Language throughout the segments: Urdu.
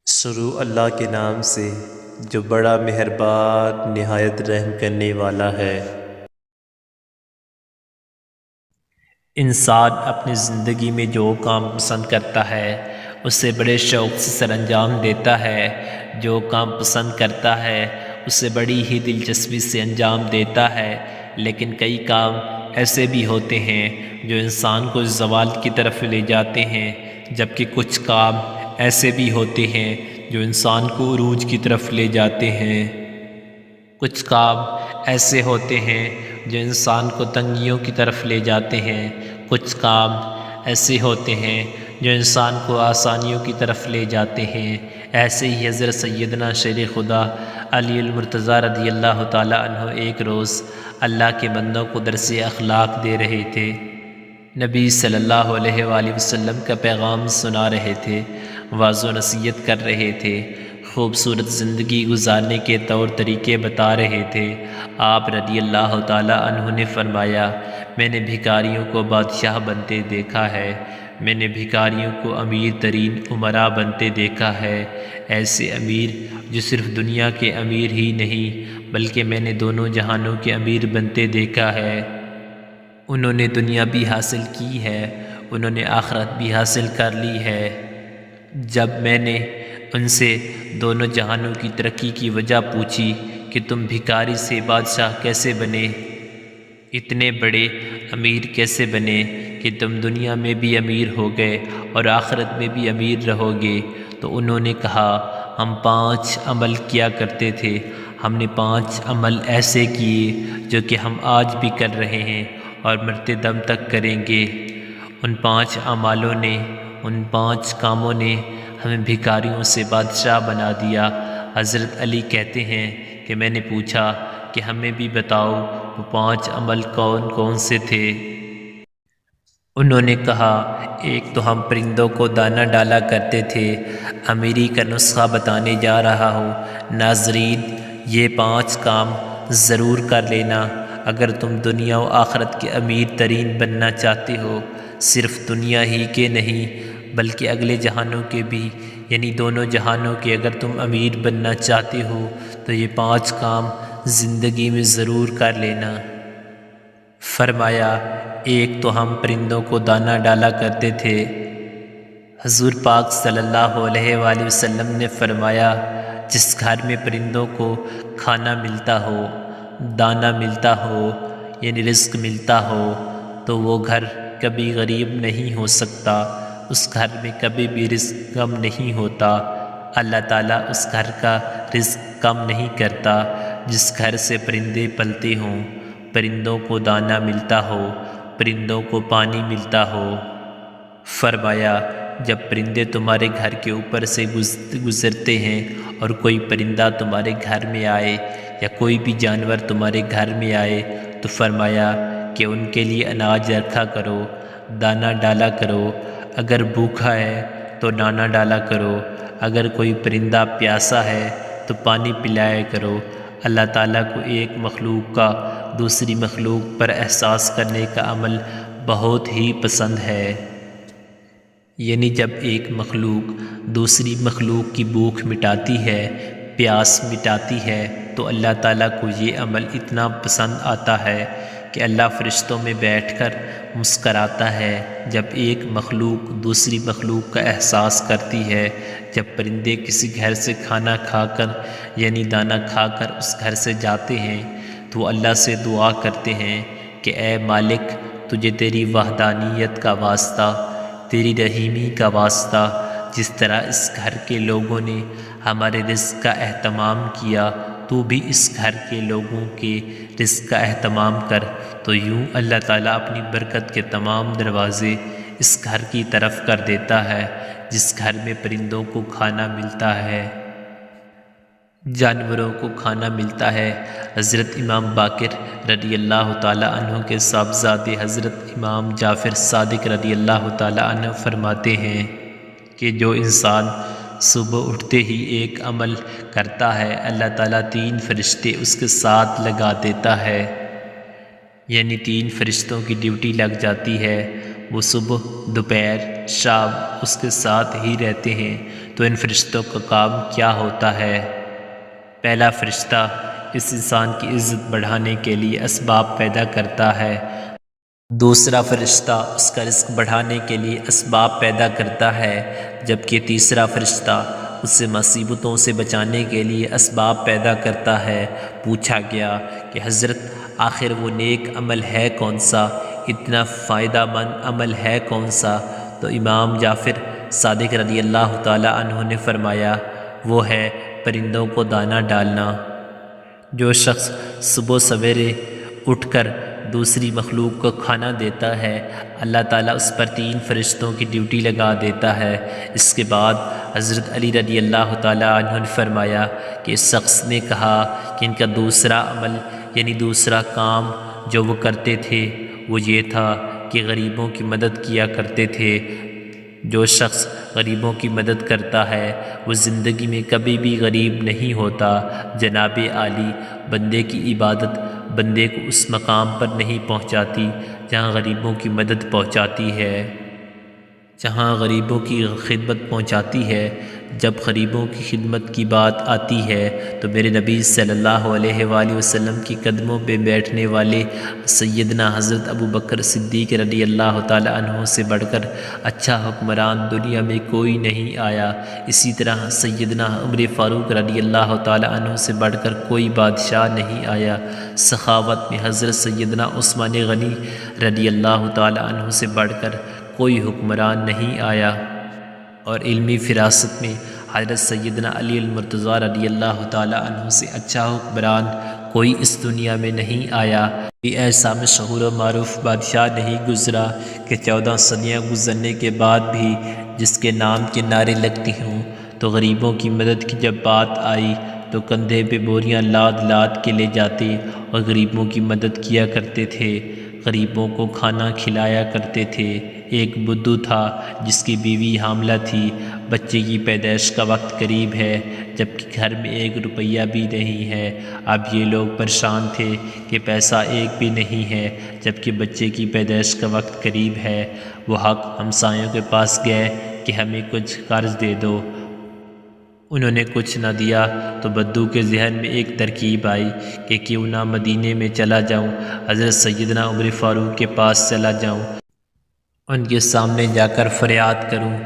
شروع اللہ کے نام سے جو بڑا مہربان نہایت رحم کرنے والا ہے۔ انسان اپنی زندگی میں جو کام پسند کرتا ہے اسے بڑے شوق سے سر انجام دیتا ہے، جو کام پسند کرتا ہے اسے بڑی ہی دلچسپی سے انجام دیتا ہے، لیکن کئی کام ایسے بھی ہوتے ہیں جو انسان کو زوال کی طرف لے جاتے ہیں، جبکہ کچھ کام ایسے بھی ہوتے ہیں جو انسان کو عروج کی طرف لے جاتے ہیں۔ کچھ کام ایسے ہوتے ہیں جو انسان کو تنگیوں کی طرف لے جاتے ہیں، کچھ کام ایسے ہوتے ہیں جو انسان کو آسانیوں کی طرف لے جاتے ہیں۔ ایسے ہی حضرت سیدنا شیر خدا علی المرتضیٰ رضی اللہ تعالیٰ عنہ ایک روز اللہ کے بندوں کو درس اخلاق دے رہے تھے، نبی صلی اللہ علیہ وآلہ وسلم کا پیغام سنا رہے تھے، واعظ و نصیحت کر رہے تھے، خوبصورت زندگی گزارنے کے طور طریقے بتا رہے تھے۔ آپ رضی اللہ تعالیٰ عنہ نے فرمایا، میں نے بھکاریوں کو بادشاہ بنتے دیکھا ہے، میں نے بھکاریوں کو امیر ترین امراء بنتے دیکھا ہے، ایسے امیر جو صرف دنیا کے امیر ہی نہیں بلکہ میں نے دونوں جہانوں کے امیر بنتے دیکھا ہے۔ انہوں نے دنیا بھی حاصل کی ہے، انہوں نے آخرت بھی حاصل کر لی ہے۔ جب میں نے ان سے دونوں جہانوں کی ترقی کی وجہ پوچھی کہ تم بھکاری سے بادشاہ کیسے بنے، اتنے بڑے امیر کیسے بنے کہ تم دنیا میں بھی امیر ہو گئے اور آخرت میں بھی امیر رہو گے، تو انہوں نے کہا، ہم 5 عمل کیا کرتے تھے، ہم نے 5 عمل ایسے کیے جو کہ ہم آج بھی کر رہے ہیں اور مرتے دم تک کریں گے۔ ان 5 اعمالوں نے، ان 5 کاموں نے ہمیں بھکاریوں سے بادشاہ بنا دیا۔ حضرت علی کہتے ہیں کہ میں نے پوچھا کہ ہمیں بھی بتاؤ وہ 5 عمل کون کون سے تھے۔ انہوں نے کہا، ایک تو ہم پرندوں کو دانہ ڈالا کرتے تھے۔ امیری کا نسخہ بتانے جا رہا ہوں، ناظرین یہ 5 کام ضرور کر لینا اگر تم دنیا و آخرت کے امیر ترین بننا چاہتے ہو، صرف دنیا ہی کے نہیں بلکہ اگلے جہانوں کے بھی، یعنی دونوں جہانوں کے اگر تم امیر بننا چاہتے ہو تو یہ 5 کام زندگی میں ضرور کر لینا۔ فرمایا، ایک تو ہم پرندوں کو دانہ ڈالا کرتے تھے۔ حضور پاک صلی اللہ علیہ وآلہ وسلم نے فرمایا، جس گھر میں پرندوں کو کھانا ملتا ہو، دانہ ملتا ہو، یعنی رزق ملتا ہو، تو وہ گھر کبھی غریب نہیں ہو سکتا، اس گھر میں کبھی بھی رزق کم نہیں ہوتا۔ اللہ تعالیٰ اس گھر کا رزق کم نہیں کرتا جس گھر سے پرندے پلتے ہوں، پرندوں کو دانہ ملتا ہو، پرندوں کو پانی ملتا ہو۔ فرمایا، جب پرندے تمہارے گھر کے اوپر سے گزرتے ہیں اور کوئی پرندہ تمہارے گھر میں آئے یا کوئی بھی جانور تمہارے گھر میں آئے تو فرمایا کہ ان کے لیے اناج رکھا کرو، دانہ ڈالا کرو، اگر بھوکا ہے تو دانہ ڈالا کرو، اگر کوئی پرندہ پیاسا ہے تو پانی پلایا کرو۔ اللہ تعالیٰ کو ایک مخلوق کا دوسری مخلوق پر احساس کرنے کا عمل بہت ہی پسند ہے، یعنی جب ایک مخلوق دوسری مخلوق کی بھوک مٹاتی ہے، پیاس مٹاتی ہے، تو اللہ تعالیٰ کو یہ عمل اتنا پسند آتا ہے کہ اللہ فرشتوں میں بیٹھ کر مسکراتا ہے جب ایک مخلوق دوسری مخلوق کا احساس کرتی ہے۔ جب پرندے کسی گھر سے کھانا کھا کر یعنی دانہ کھا کر اس گھر سے جاتے ہیں تو وہ اللہ سے دعا کرتے ہیں کہ اے مالک، تجھے تیری وحدانیت کا واسطہ، تیری رحیمی کا واسطہ، جس طرح اس گھر کے لوگوں نے ہمارے رزق کا اہتمام کیا، تو بھی اس گھر کے لوگوں کے رزق کا اہتمام کر۔ تو یوں اللہ تعالیٰ اپنی برکت کے تمام دروازے اس گھر کی طرف کر دیتا ہے جس گھر میں پرندوں کو کھانا ملتا ہے، جانوروں کو کھانا ملتا ہے۔ حضرت امام باقر رضی اللہ تعالیٰ عنہ کے صاحبزادے حضرت امام جعفر صادق رضی اللہ تعالیٰ عنہ فرماتے ہیں کہ جو انسان صبح اٹھتے ہی ایک عمل کرتا ہے، اللہ تعالیٰ 3 فرشتے اس کے ساتھ لگا دیتا ہے، یعنی 3 فرشتوں کی ڈیوٹی لگ جاتی ہے۔ وہ صبح دوپہر شام اس کے ساتھ ہی رہتے ہیں، تو ان فرشتوں کا کام کیا ہوتا ہے؟ پہلا فرشتہ اس انسان کی عزت بڑھانے کے لیے اسباب پیدا کرتا ہے، دوسرا فرشتہ اس کا رزق بڑھانے کے لیے اسباب پیدا کرتا ہے، جبکہ تیسرا فرشتہ اسے مصیبتوں سے بچانے کے لیے اسباب پیدا کرتا ہے۔ پوچھا گیا کہ حضرت آخر وہ نیک عمل ہے کون سا، اتنا فائدہ مند عمل ہے کون سا؟ تو امام جعفر صادق رضی اللہ تعالی عنہ نے فرمایا وہ ہے پرندوں کو دانہ ڈالنا۔ جو شخص صبح سویرے اٹھ کر دوسری مخلوق کو کھانا دیتا ہے، اللہ تعالیٰ اس پر 3 فرشتوں کی ڈیوٹی لگا دیتا ہے۔ اس کے بعد حضرت علی رضی اللہ تعالیٰ عنہ نے فرمایا کہ اس شخص نے کہا کہ ان کا دوسرا عمل یعنی دوسرا کام جو وہ کرتے تھے وہ یہ تھا کہ غریبوں کی مدد کیا کرتے تھے۔ جو شخص غریبوں کی مدد کرتا ہے وہ زندگی میں کبھی بھی غریب نہیں ہوتا۔ جناب عالی بندے کی عبادت بندے کو اس مقام پر نہیں پہنچاتی جہاں غریبوں کی مدد پہنچاتی ہے، جہاں غریبوں کی خدمت پہنچاتی ہے۔ جب غریبوں کی خدمت کی بات آتی ہے تو میرے نبی صلی اللہ علیہ وآلہ وسلم کی قدموں پہ بیٹھنے والے سیدنا حضرت ابو بکر صدیق رضی اللہ تعالی عنہ سے بڑھ کر اچھا حکمران دنیا میں کوئی نہیں آیا۔ اسی طرح سیدنا عمر فاروق رضی اللہ تعالی عنہ سے بڑھ کر کوئی بادشاہ نہیں آیا۔ سخاوت میں حضرت سیدنا عثمان غنی رضی اللہ تعالی عنہ سے بڑھ کر کوئی حکمران نہیں آیا، اور علمی فراست میں حضرت سیدنا علی المرتضیٰ رضی اللہ تعالی عنہ سے اچھا حکمران کوئی اس دنیا میں نہیں آیا۔ کوئی ایسا مشہور و معروف بادشاہ نہیں گزرا کہ 14 صدیاں گزرنے کے بعد بھی جس کے نام کے نعرے لگتے ہوں، تو غریبوں کی مدد کی جب بات آئی تو کندھے پہ بوریاں لاد لاد کے لے جاتے اور غریبوں کی مدد کیا کرتے تھے، غریبوں کو کھانا کھلایا کرتے تھے۔ ایک بدھو تھا جس کی بیوی حاملہ تھی، بچے کی پیدائش کا وقت قریب ہے، جبکہ گھر میں 1 روپیہ بھی نہیں ہے۔ اب یہ لوگ پریشان تھے کہ پیسہ 1 بھی نہیں ہے، جبکہ بچے کی پیدائش کا وقت قریب ہے۔ وہ حق ہمسایوں کے پاس گئے کہ ہمیں کچھ قرض دے دو۔ انہوں نے کچھ نہ دیا تو بدھو کے ذہن میں ایک ترکیب آئی کہ کیوں نہ مدینے میں چلا جاؤں، حضرت سیدنا عمر فاروق کے پاس چلا جاؤں، ان کے سامنے جا کر فریاد کروں،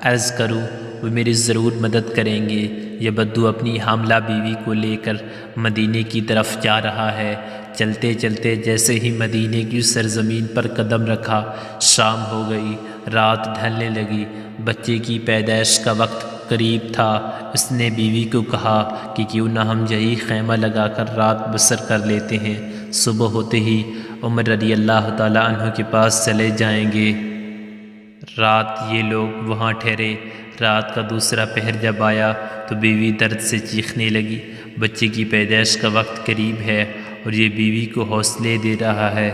عرض کروں، وہ میری ضرور مدد کریں گے۔ یہ بدھو اپنی حاملہ بیوی کو لے کر مدینے کی طرف جا رہا ہے۔ چلتے چلتے جیسے ہی مدینے کی سرزمین پر قدم رکھا، شام ہو گئی، رات ڈھلنے لگی، بچے کی پیدائش کا وقت قریب تھا۔ اس نے بیوی کو کہا کہ کیوں نہ ہم یہی خیمہ لگا کر رات بسر کر لیتے ہیں، صبح ہوتے ہی عمر رضی اللہ تعالی عنہ کے پاس چلے جائیں گے۔ رات یہ لوگ وہاں ٹھہرے۔ رات کا دوسرا پہر جب آیا تو بیوی درد سے چیخنے لگی، بچے کی پیدائش کا وقت قریب ہے اور یہ بیوی کو حوصلے دے رہا ہے،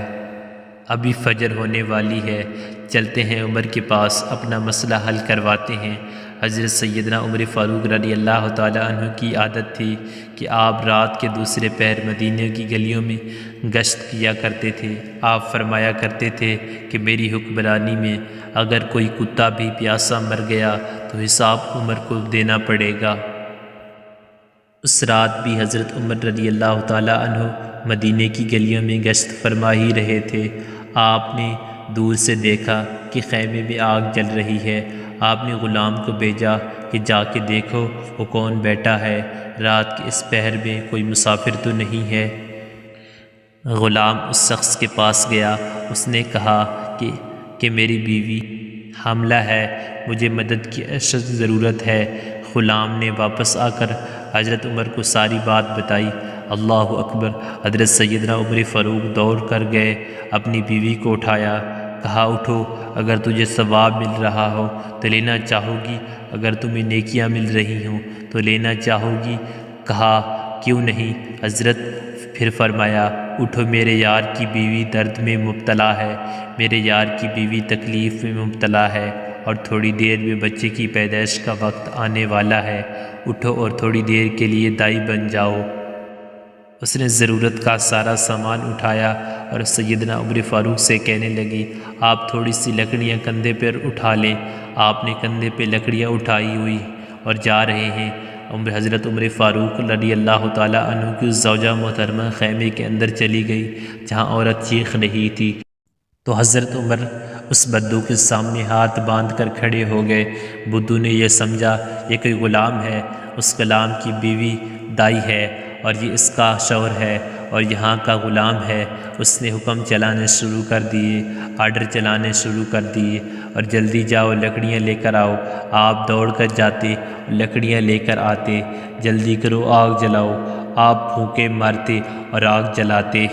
ابھی فجر ہونے والی ہے، چلتے ہیں عمر کے پاس، اپنا مسئلہ حل کرواتے ہیں۔ حضرت سیدنا عمر فاروق رضی اللہ تعالی عنہ کی عادت تھی کہ آپ رات کے دوسرے پہر مدینے کی گلیوں میں گشت کیا کرتے تھے۔ آپ فرمایا کرتے تھے کہ میری حکمرانی میں اگر کوئی کتا بھی پیاسا مر گیا تو حساب عمر کو دینا پڑے گا۔ اس رات بھی حضرت عمر رضی اللہ تعالی عنہ مدینے کی گلیوں میں گشت فرما ہی رہے تھے۔ آپ نے دور سے دیکھا کہ خیمے میں آگ جل رہی ہے۔ آپ نے غلام کو بھیجا کہ جا کے دیکھو وہ کون بیٹھا ہے، رات کے اس پہر میں کوئی مسافر تو نہیں ہے۔ غلام اس شخص کے پاس گیا، اس نے کہا کہ میری بیوی حاملہ ہے، مجھے مدد کی اشد ضرورت ہے۔ غلام نے واپس آ کر حضرت عمر کو ساری بات بتائی۔ اللہ اکبر! حضرت سیدنا عمر فاروق دوڑ کر گئے، اپنی بیوی کو اٹھایا، کہا اٹھو، اگر تجھے ثواب مل رہا ہو تو لینا چاہو گی، اگر تمہیں نیکیاں مل رہی ہوں تو لینا چاہو گی؟ کہا کیوں نہیں حضرت؟ پھر فرمایا اٹھو، میرے یار کی بیوی درد میں مبتلا ہے، میرے یار کی بیوی تکلیف میں مبتلا ہے اور تھوڑی دیر میں بچے کی پیدائش کا وقت آنے والا ہے، اٹھو اور تھوڑی دیر کے لیے دائی بن جاؤ۔ اس نے ضرورت کا سارا سامان اٹھایا اور سیدنا عمر فاروق سے کہنے لگی آپ تھوڑی سی لکڑیاں کندھے پر اٹھا لیں۔ آپ نے کندھے پہ لکڑیاں اٹھائی ہوئی اور جا رہے ہیں۔ حضرت عمر فاروق رضی اللہ تعالیٰ عنہ کی زوجہ محترمہ خیمے کے اندر چلی گئی جہاں عورت چیخ رہی تھی، تو حضرت عمر اس بدو کے سامنے ہاتھ باندھ کر کھڑے ہو گئے۔ بدو نے یہ سمجھا یہ کوئی غلام ہے، اس غلام کی بیوی دائی ہے اور یہ اس کا شوہر ہے اور یہاں کا غلام ہے۔ اس نے حکم چلانے شروع کر دیے، آرڈر چلانے شروع کر دیے اور جلدی جاؤ لکڑیاں لے کر آؤ۔ آپ دوڑ کر جاتے اور لکڑیاں لے کر آتے، جلدی کرو آگ جلاؤ۔ آپ پھونکے مارتے اور آگ جلاتے۔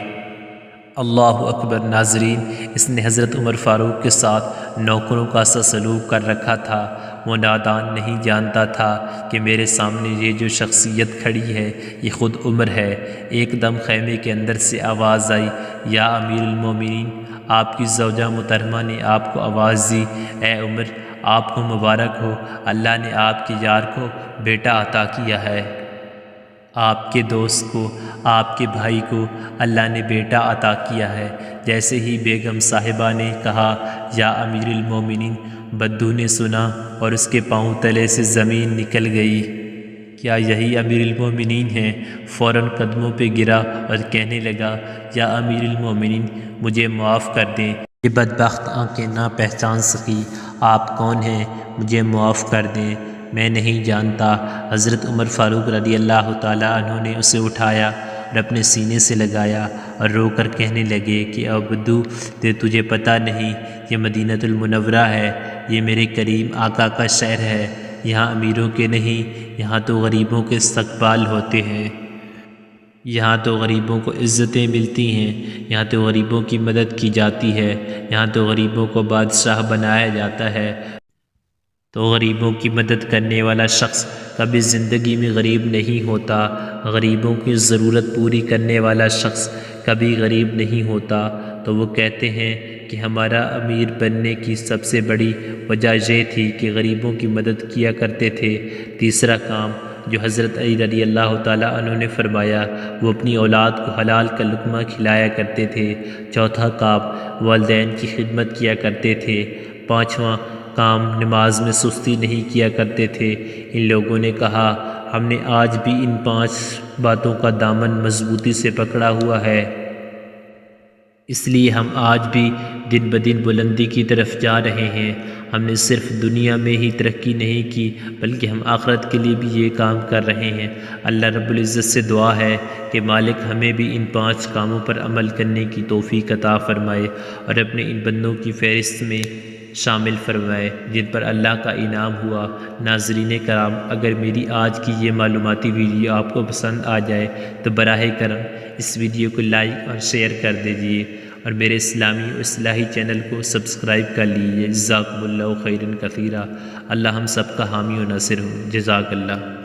اللہ اکبر۔ ناظرین، اس نے حضرت عمر فاروق کے ساتھ نوکروں کا سا سلوک کر رکھا تھا۔ وہ نادان نہیں جانتا تھا کہ میرے سامنے یہ جو شخصیت کھڑی ہے یہ خود عمر ہے۔ ایک دم خیمے کے اندر سے آواز آئی، یا امیر المومنین، آپ کی زوجہ محترمہ نے آپ کو آواز دی، اے عمر آپ کو مبارک ہو، اللہ نے آپ کے یار کو بیٹا عطا کیا ہے۔ آپ کے دوست کو، آپ کے بھائی کو اللہ نے بیٹا عطا کیا ہے۔ جیسے ہی بیگم صاحبہ نے کہا یا امیر المومنین، بدو نے سنا اور اس کے پاؤں تلے سے زمین نکل گئی۔ کیا یہی امیر المومنین ہیں؟ فوراً قدموں پہ گرا اور کہنے لگا، یا امیر المومنین مجھے معاف کر دیں، یہ بدبخت آنکھیں نہ پہچان سکی، آپ کون ہیں؟ مجھے معاف کر دیں، میں نہیں جانتا۔ حضرت عمر فاروق رضی اللہ تعالیٰ عنہ نے اسے اٹھایا اور اپنے سینے سے لگایا اور رو کر کہنے لگے کہ اے بدو، تجھے پتہ نہیں یہ مدینۃ المنورہ ہے، یہ میرے کریم آقا کا شہر ہے، یہاں امیروں کے نہیں، یہاں تو غریبوں کے استقبال ہوتے ہیں، یہاں تو غریبوں کو عزتیں ملتی ہیں، یہاں تو غریبوں کی مدد کی جاتی ہے، یہاں تو غریبوں کو بادشاہ بنایا جاتا ہے۔ تو غریبوں کی مدد کرنے والا شخص کبھی زندگی میں غریب نہیں ہوتا، غریبوں کی ضرورت پوری کرنے والا شخص کبھی غریب نہیں ہوتا۔ تو وہ کہتے ہیں کہ ہمارا امیر بننے کی سب سے بڑی وجہ یہ تھی کہ غریبوں کی مدد کیا کرتے تھے۔ تیسرا کام جو حضرت علی رضی اللہ تعالیٰ عنہ نے فرمایا، وہ اپنی اولاد کو حلال کا لقمہ کھلایا کرتے تھے۔ چوتھا کام والدین کی خدمت کیا کرتے تھے۔ پانچواں کام نماز میں سستی نہیں کیا کرتے تھے۔ ان لوگوں نے کہا، ہم نے آج بھی ان 5 باتوں کا دامن مضبوطی سے پکڑا ہوا ہے، اس لیے ہم آج بھی دن بدن بلندی کی طرف جا رہے ہیں۔ ہم نے صرف دنیا میں ہی ترقی نہیں کی بلکہ ہم آخرت کے لیے بھی یہ کام کر رہے ہیں۔ اللہ رب العزت سے دعا ہے کہ مالک ہمیں بھی ان 5 کاموں پر عمل کرنے کی توفیق عطا فرمائے اور اپنے ان بندوں کی فہرست میں شامل فرمائے جن پر اللہ کا انعام ہوا۔ ناظرین کرام، اگر میری آج کی یہ معلوماتی ویڈیو آپ کو پسند آ جائے تو براہ کرم اس ویڈیو کو لائک اور شیئر کر دیجیے اور میرے اسلامی و اصلاحی چینل کو سبسکرائب کر لیجیے۔ جزاکم اللہ خیرا کثیرا۔ اللہ ہم سب کا حامی و ناصر ہو۔ جزاک اللہ۔